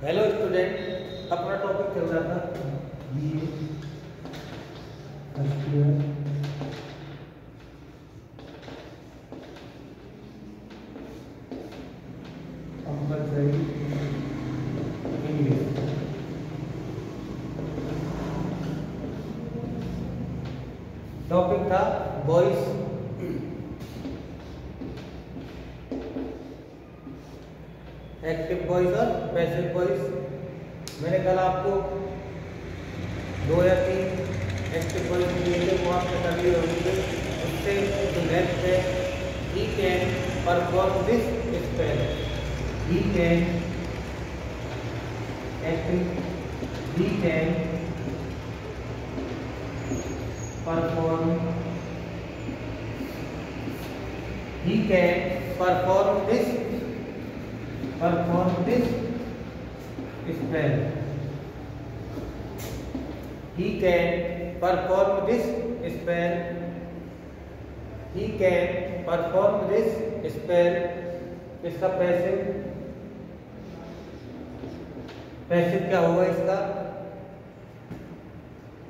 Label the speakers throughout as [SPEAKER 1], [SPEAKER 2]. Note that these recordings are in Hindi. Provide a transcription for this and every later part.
[SPEAKER 1] हेलो स्टूडेंट, अपना टॉपिक चल रहा था BA first year compulsory English. Topic था बॉयज। एक्टिव वॉइस और पैसिव वॉइस। मैंने कल आपको 2 या 3 एक्टिव वॉइस दिए थे, वो आपने कर लिए होंगे। उससे जो नेक्स्ट है, he can perform this spell. He can perform this spell. He can perform this spell. He can perform this spell. इसका पैसिव क्या होगा इसका?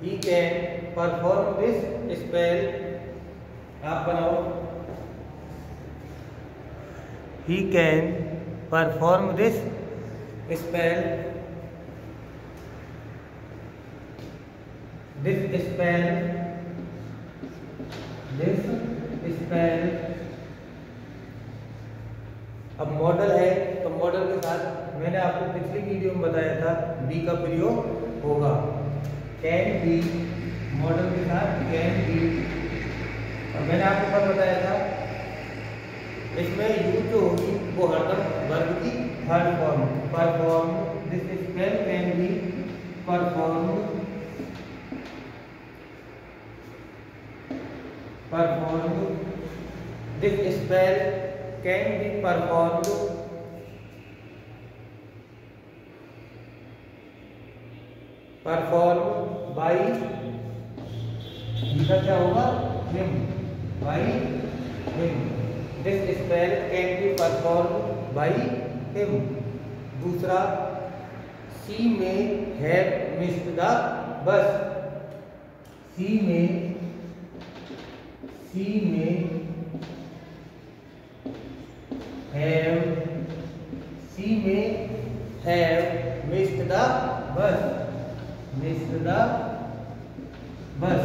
[SPEAKER 1] He can perform this spell. आप बनाओ। He can perform this spell. This spell। अब मॉडल है तो मॉडल के साथ मैंने आपको पिछली वीडियो में बताया था बी का प्रयोग होगा। कैन बी, मॉडल के साथ कैन बी। और मैंने आपको कल बताया था इसमें यूज जो होगी वो हरदम वर्ब की third form. Perform this spell can be perform this spell can be performed by, इसका क्या होगा? Him, by him. This spell can be performed by him. दूसरा, she may have missed the bus. She may have missed the bus. The bus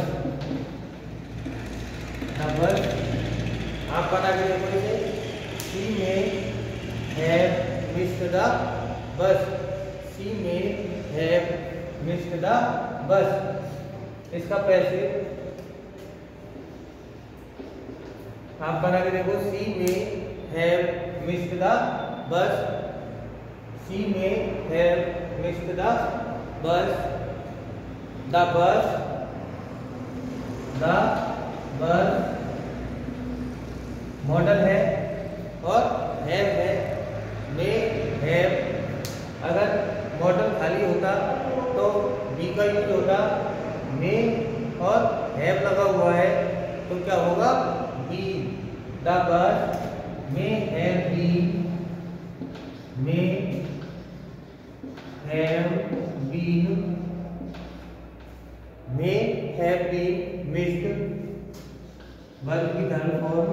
[SPEAKER 1] आप बता के देखो इसे। She may have missed the bus. She may have missed the bus. इसका पैसिव आप बना के देखो। She may have missed the bus. She may have missed the bus. The bus model है और हैव है। मे हैव, अगर मॉडल खाली होता तो बी का यूज होता। मे और हैव लगा हुआ है तो क्या होगा? B. The bus may have been missed, verb की थर्ड फॉर्म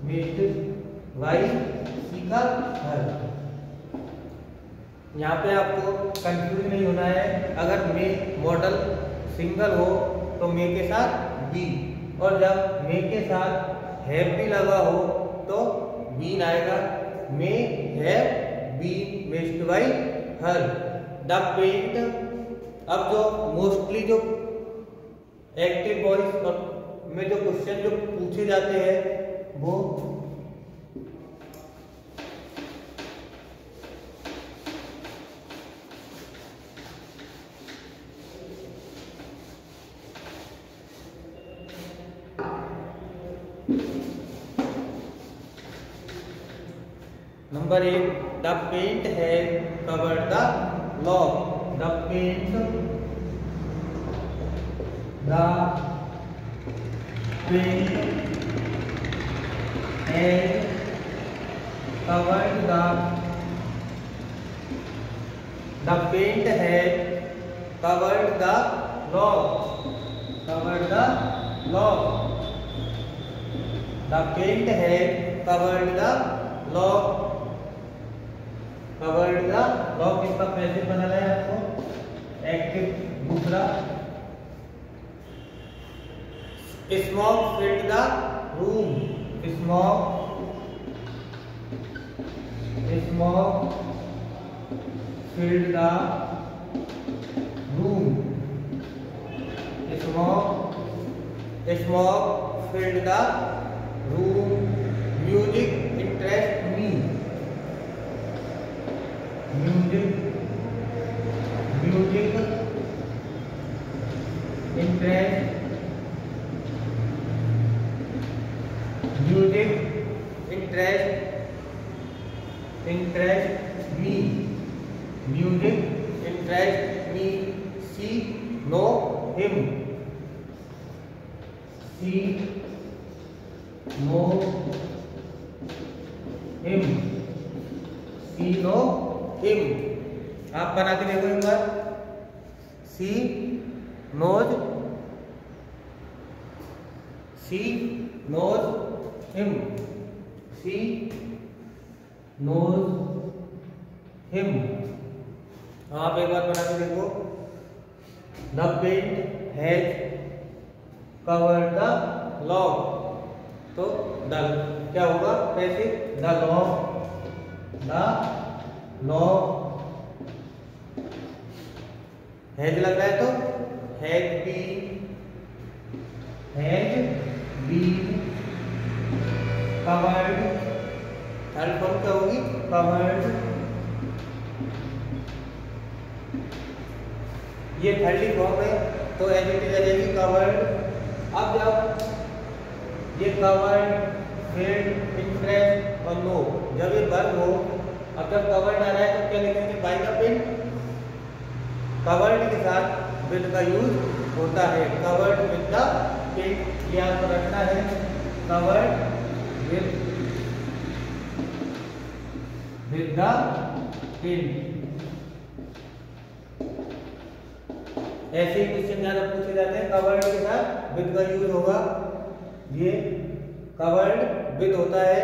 [SPEAKER 1] मिस्ड वाई सी का थर्ड। यहाँ पे आपको कंफ्यूज नहीं होना है। अगर मे मॉडल सिंगल हो तो मे के साथ बी, और जब मे के साथ हैव भी लगा हो तो बीन आएगा। May have been missed by her. The paint. अब जो मोस्टली जो एक्टिव वॉइस में जो क्वेश्चन जो पूछे जाते हैं वो number 1, the paint has covered the lock. The paint has covered the The paint has covered the log. Covered the log. The paint has covered the log. Covered the log इसका पैसिव बनाना है आपको. एक्टिव दूसरा. Smoke filled the room. Smoke filled the room. Smoke filled the room. Music interests me. Music interests me. Music interests me. She know him. She know him. She know him. आप बना के देखो एक बार. She knows him. She knows him. आप एक बार बना के देखो. The paint has covered the log. तो the क्या होगा? पैसिव. The log हैज लग रहा है तो has been covered. Third form क्या होगी? कवर्ड. ये थर्ड फॉर्म है तो एज इट इज आ जाएगी कवर्ड. अब जब ये कवर्ड, फिल्ड, इंटरेस्ट और नो जब ये वर्ब हो, अब जब कवर्ड आ रहा है तो क्या लिखेंगे? By the paint. कवर्ड के साथ विद का यूज होता है. कवर्ड विद द पेंट ये आपको रखना है. Covered with the paint. ऐसे ही क्वेश्चन ज्यादा पूछे जाते हैं. कवर्ड के साथ विद का यूज होगा. ये कवर्ड विद होता है.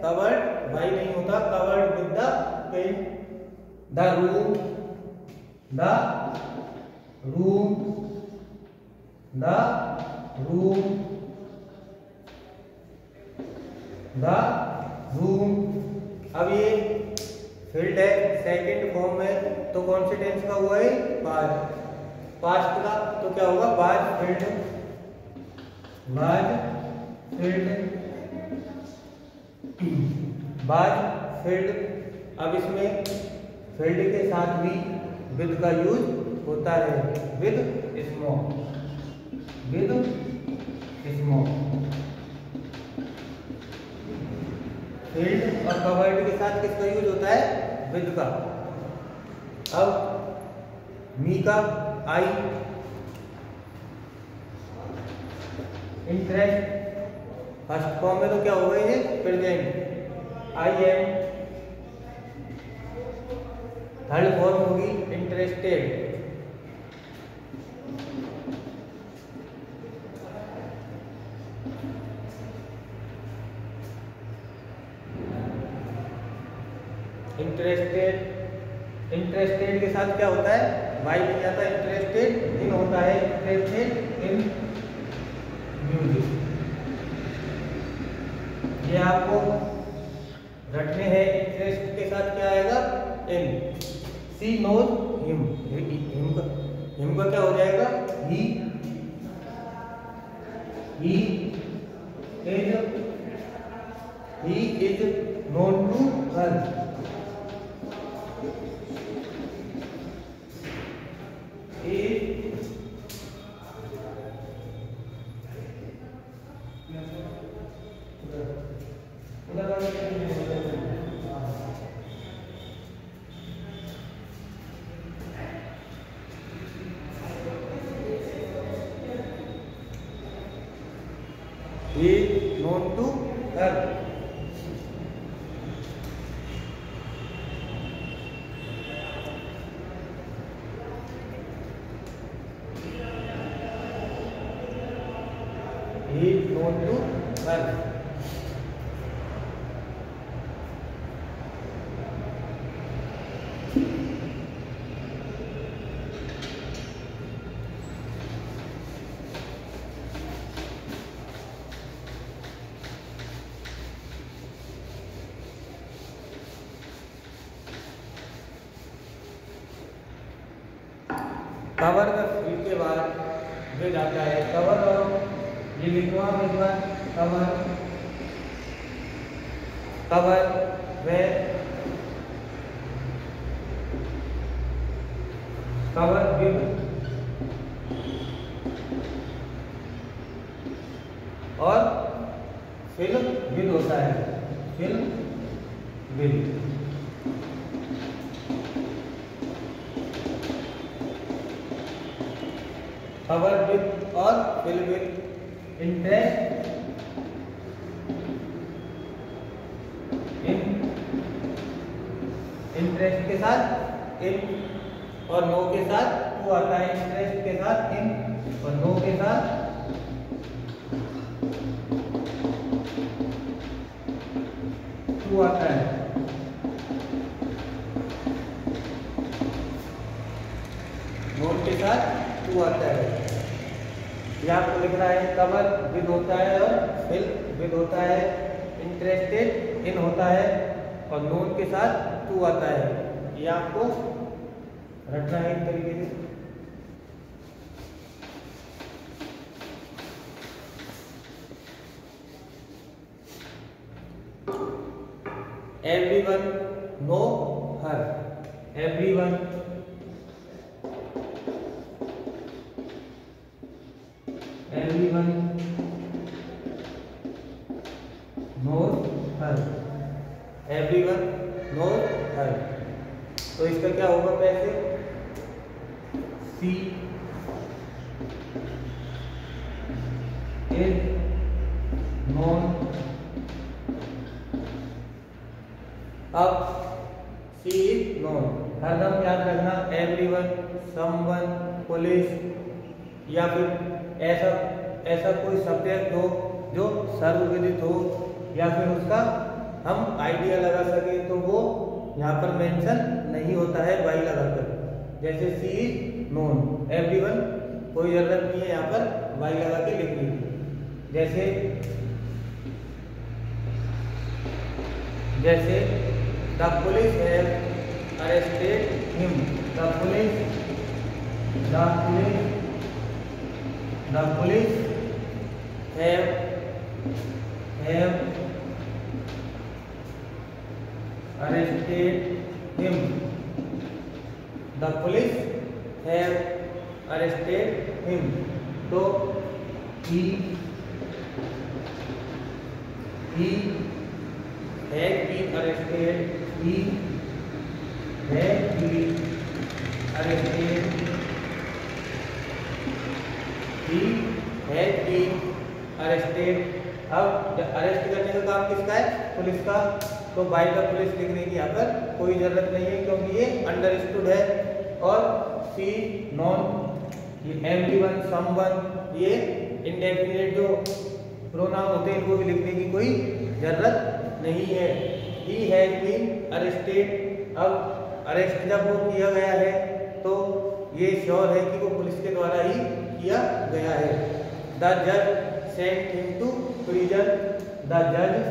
[SPEAKER 1] कवर्ड भाई नहीं होता. Covered with the paint. The room अब ये फील्ड है सेकंड फॉर्म में तो कौन से टेंस का हुआ है? पास्ट का. तो क्या होगा? Was field. अब इसमें फील्ड के साथ भी विद का यूज होता है. With smoke. फील्ड और कवर्ड के साथ किसका यूज होता है? विद का. अब मी का आई. इंटरेस्ट फर्स्ट फॉर्म में तो क्या होगा? ये present. I am. Third form होगी इंटरेस्टेड. इंटरेस्टेड के साथ क्या होता है? वाई नहीं आता. इंटरेस्टेड इन होता है. Interested in music. ये आपको रटने हैं. इंटरेस्ट के साथ क्या आएगा? In. She knows him. Him का क्या हो जाएगा? He is known to her. known to her. Known to her. Cover का फिल के बाद विद आता है कवर, और ये लिखवा विद्वान cover cover way cover with और फिल विद होता है, फिल विद। कवर विद और फिल विद। इंटरेस्ट इंटरेस्ट के साथ इन और नो के साथ टू आता है। इंटरेस्ट के साथ इन और नो के साथ टू आता है। नोट के साथ टू आता है। यहाँ आपको लिख रहा है कवर विद होता है और फिल विद होता है, इंटरेस्टेड इन होता है और नोन के साथ टू आता है। ये आपको रखना है एक तरीके से। एवरीवन नो हर, everyone everyone knows her, everyone knows her। तो इसका क्या होगा पैसे? सी इज नोन। अब सी इज नोन हरदम याद रखना, एवरीवन, समवन, पुलिस या फिर ऐसा कोई सब्जेक्ट हो जो सर्वविदित हो या फिर उसका हम आइडिया लगा सके तो वो यहाँ पर मेंशन नहीं होता है वाई लगाकर। जैसे सी इज नोन, एवरीवन कोई जरूरत नहीं है यहाँ पर वाई लगा के लिखने की। जैसे the police have arrested him, the police have arrested him, the police have arrested him। तो he has been arrested, he has been arrested, he has been arrested। अब अरेस्ट करने का काम किसका है? पुलिस का। तो बाय द पुलिस लिखने की यहाँ पर कोई जरूरत नहीं है क्योंकि ये अंडरस्टूड है। और सी नॉन, ये एवरीवन, समवन, ये इंडेफिनिट जो प्रोनाउन होते हैं इनको भी लिखने की कोई जरूरत नहीं है। He has been arrested. अब अरेस्ट जब वो किया गया है तो ये श्योर है कि वो पुलिस के द्वारा ही किया गया है। द जज sent him to prison, the judge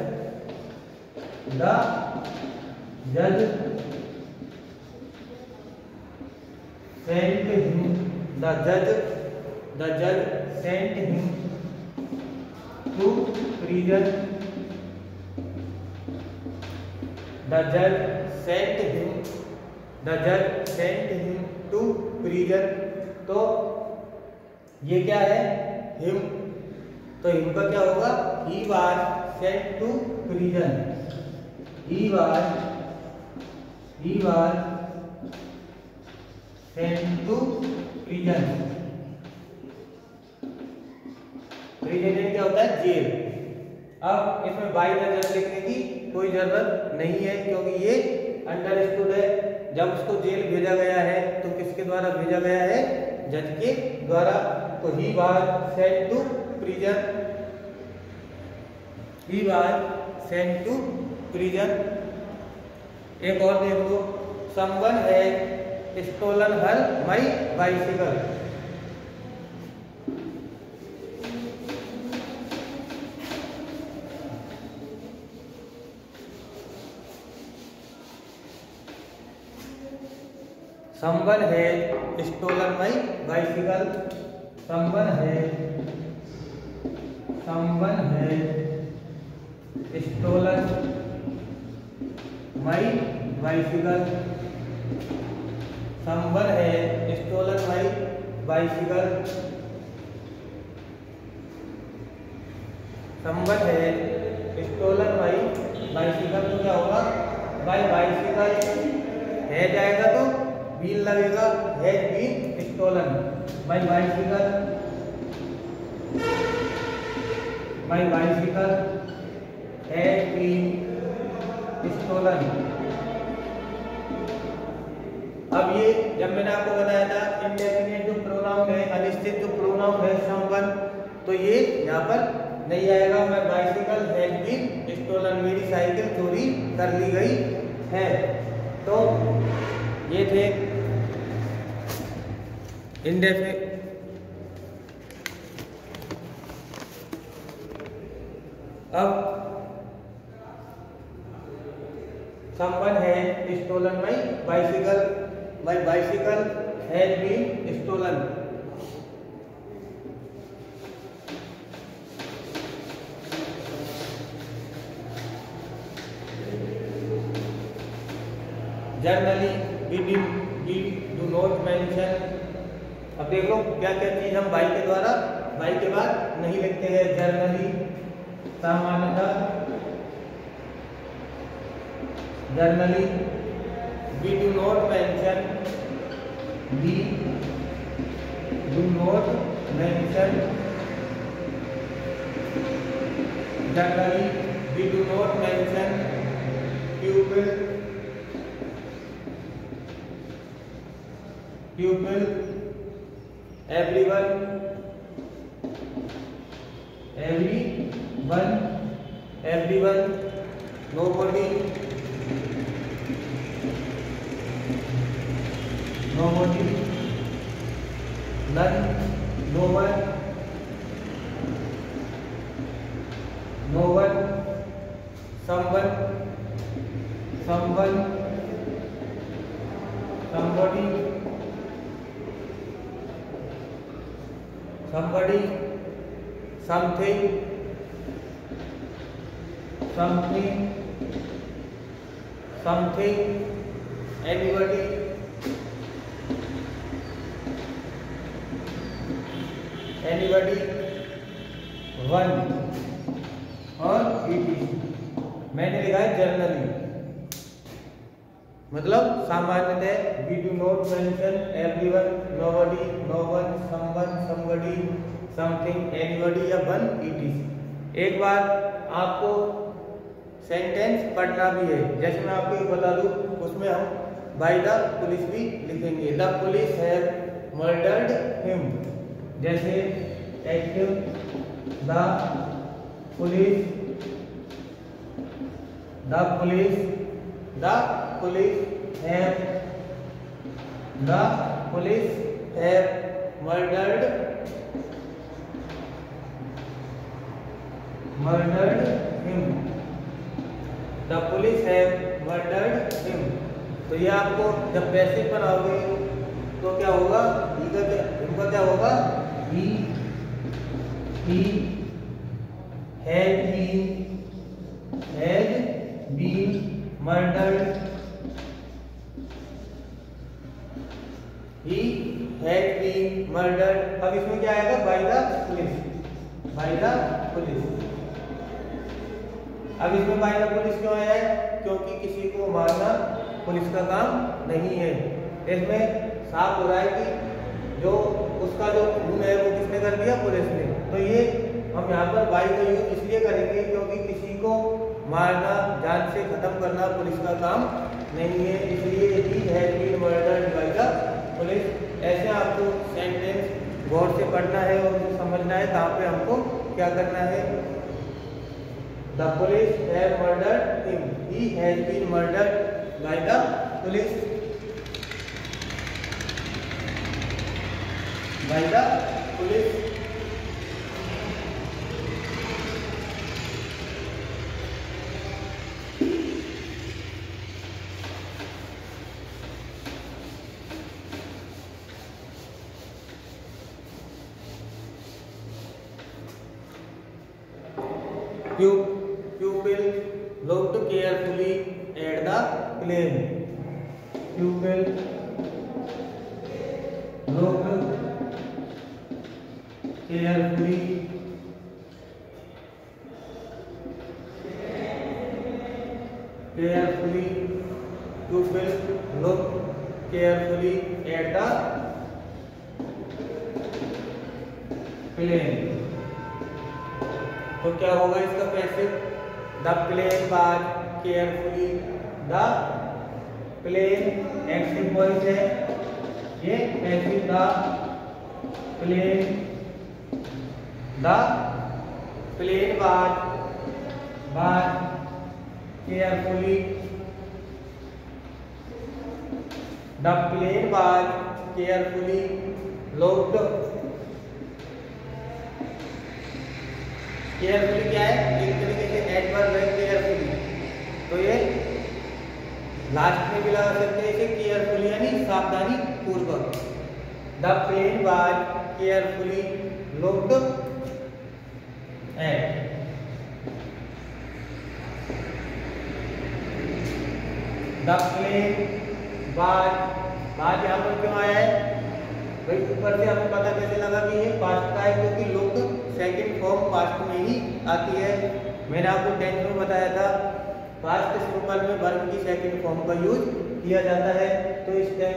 [SPEAKER 1] sent him, the judge sent him to prison, the judge sent him to prison। तो ये क्या है? him। तो इनका क्या होगा? he was sent to prison, he was sent to prison। Prison क्या होता है? जेल। अब इसमें बाय द जज लिखने की कोई जरूरत नहीं है क्योंकि ये अंडरस्टूड है। जब उसको जेल भेजा गया है तो किसके द्वारा भेजा गया है? जज के द्वारा। तो he was sent to prison, he was sent to prison. एक और देख लो, someone has stolen her my bicycle. Someone has stolen my bicycle. Someone has stolen my bicycle. Someone has stolen my bicycle. Someone has stolen my bicycle। तो क्या होगा, बाई बाइसिकल है जाएगा तो व्हील लगेगा, has been stolen. By bicycle has been stolen. अब ये जब मैंने आपको बताया था इंडेफिनिट जो प्रोनाउन है, अनिश्चित जो प्रोनाउन है समवन, तो ये यहाँ पर नहीं आएगा। मैं बाइसिकल हैज बीन स्टोलन, मेरी साइकिल चोरी कर ली गई है। तो ये थे इंडेफिनिट। अब someone has stolen my bicycle, my bicycle has been stolen. Generally we do not mention. अब देखो क्या क्या चीज हम बाई के द्वारा, बाई के बाद नहीं लिखते हैं। जनरली सामान्यतः, generally we do not mention, we do not mention, generally we do not mention pupil, pupil, everyone, everyone, everyone, nobody, nobody, none, no one, no one, someone, someone, somebody, somebody, something, something, something, anybody, anybody, one और it। मैंने लिखा है जनरली, मतलब सामान्यतः। We do not mention everyone, nobody, no one, someone, somebody, something, anybody या वन, इट। एक बार आपको सेंटेंस पढ़ना भी है, जैसे मैं आपको एक बता दूं, उसमें हम बाय द पुलिस भी लिखेंगे। The police have murdered him. जैसे active, the police, the police, the police have, the police have murdered, murdered him, the police have murdered him. तो ये आपको जब पैसिव बनाओगे तो क्या होगा, इनका क्या होगा, he had been murdered, he had been murdered। अब इसमें क्या आएगा, by the police, by the police। अब इसमें by the police क्यों आया है, क्योंकि किसी को मारना पुलिस का काम नहीं है। इसमें साफ हो रहा है कि जो उसका जो खून है वो किसने कर दिया, पुलिस ने। तो ये हम यहाँ पर बाई का यूज इसलिए करेंगे क्योंकि किसी को मारना, जान से खत्म करना पुलिस का काम नहीं है, इसलिए he has been murdered by the police. ऐसे आपको सेंटेंस गौर से पढ़ना है और समझना है कहाँ पे हमको क्या करना है। The police have murdered him. He has been murdered by the police. By the police. Pupil looked carefully at the plane. Pupil looked carefully Pupil looked carefully at the plane. तो क्या होगा इसका passive? The plane was carefully. The plane active voice है, ये passive. The plane was carefully. The plane was carefully locked. Carefully क्या है? एक तरीके से एडवर्ब है केयरफुली, तो ये लास्ट में भी लगा सकते हैं इसे केयरफुली यानी सावधानी पूर्वक। The plane was carefully looked at. The plane was यहाँ पर क्यों आया है भाई? ऊपर से हमें पता कैसे लगा कि ये पास्ट का है, क्योंकि लुक्ड सेकंड फॉर्म पास्ट में ही आती है। मैंने आपको टेंथ में बताया था पास्ट सिंपल में वर्ब की सेकंड फॉर्म का यूज किया जाता है। तो इस टाइम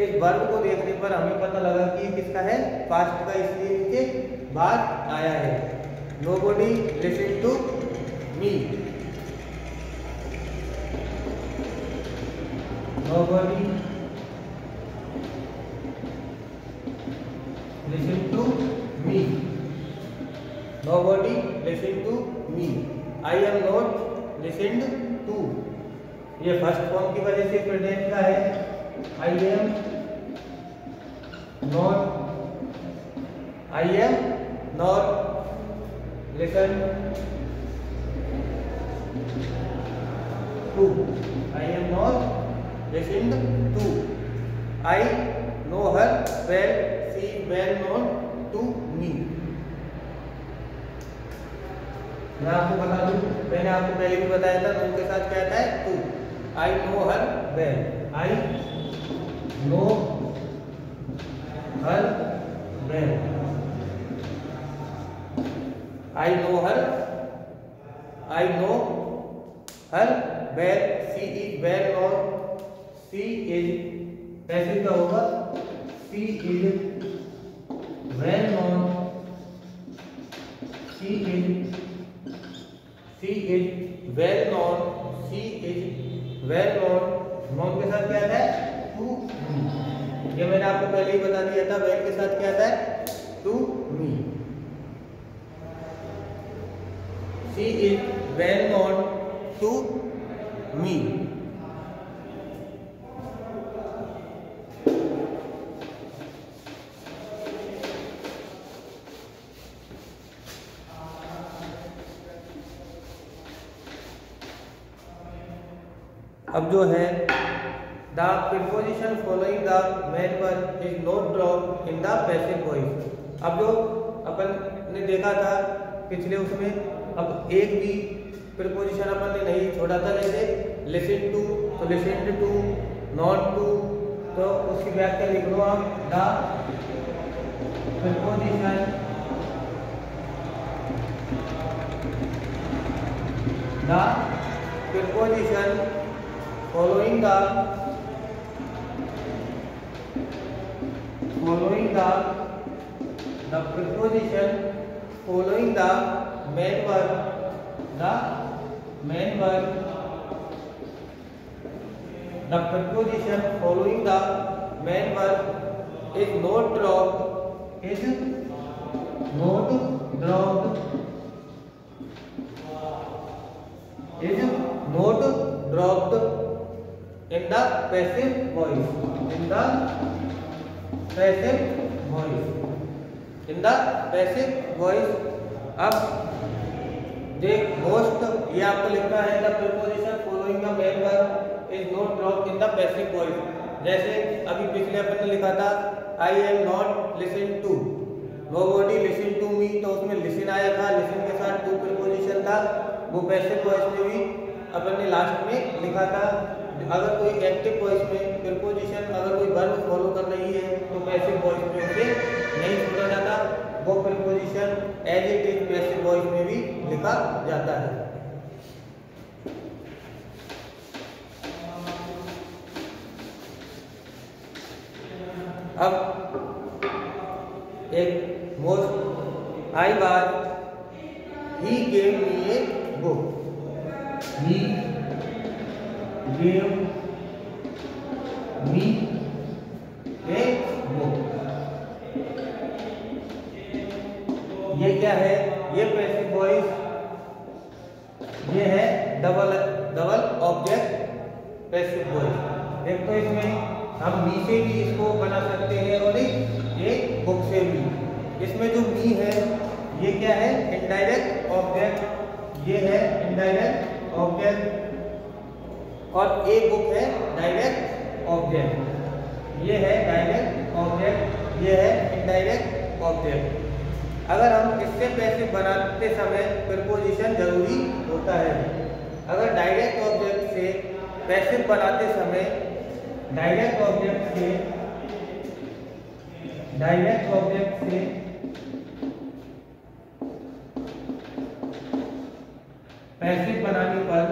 [SPEAKER 1] इस वर्ब को देखने पर हमें पता लगा कि किसका है, पास्ट का, इसलिए नीचे बात आया है। Nobody listen to me. Nobody listen to me. Nobody listened to me. I am not listened to. ये फर्स्ट फॉर्म की वजह से प्रेजेंट का है। I am not listen to. I am not listened to. I know her well. She well known to me. मैं आपको बता दूं, मैंने आपको पहले भी बताया था नो के साथ क्या आता है? To. I know her well. I know her well. I know her well. She is well known. She is passive का होगा। She is well known. She is well known. She is well known. Known के साथ क्या आता है? To me. ये मैंने आपको पहले ही बता दिया था। वेल के साथ क्या आता है? To me. She is well known to me. अब जो है the preposition following the main verb is not dropped in the passive voice. अब जो अपन ने देखा था पिछले उसमें, अब एक भी प्रीपोजिशन अपन ने नहीं छोड़ा था, जैसे लिसन टू, तो लिसन टू, नॉट टू, तो उसकी व्याख्या लिख लो आप। The preposition following the preposition following the main verb the preposition following the main verb is not dropped is not dropped in the passive voice. In the passive voice. In the passive voice. अब देख most ये आपको लिखना है the preposition following the main verb is not dropped in the passive voice. जैसे अभी पिछले अपन ने लिखा था I am not listen to, nobody listen to me, तो उसमें listen आया था, listen के साथ to preposition था, वो पैसिव वॉइस में भी अपन ने लास्ट में लिखा था। अगर कोई एक्टिव वॉइस में प्रीपोजिशन अगर कोई वर्ब फॉलो कर रही है तो पैसिव वॉइस में उसे नहीं छोड़ा जाता, वो preposition as it is passive voice में भी लिखा जाता है। अब एक मोस्ट आई बात he gave me a book. He gave me a book। ये क्या है? ये पैसिव वॉइस, ये है डबल ऑब्जेक्ट पैसिव वॉइस। एक तो इसमें हम मी से भी इसको बना सकते हैं और एक बुक से भी। इसमें जो मी है ये क्या है? इनडायरेक्ट ऑब्जेक्ट, ये है इनडायरेक्ट ऑब्जेक्ट और ए बुक है डायरेक्ट ऑब्जेक्ट। ये है डायरेक्ट ऑब्जेक्ट, ये है इनडायरेक्ट ऑब्जेक्ट। अगर हम इससे पैसिव बनाते समय प्रीपोजिशन जरूरी होता है। अगर डायरेक्ट ऑब्जेक्ट से पैसिव बनाते समय डायरेक्ट ऑब्जेक्ट से पैसिव बनाने पर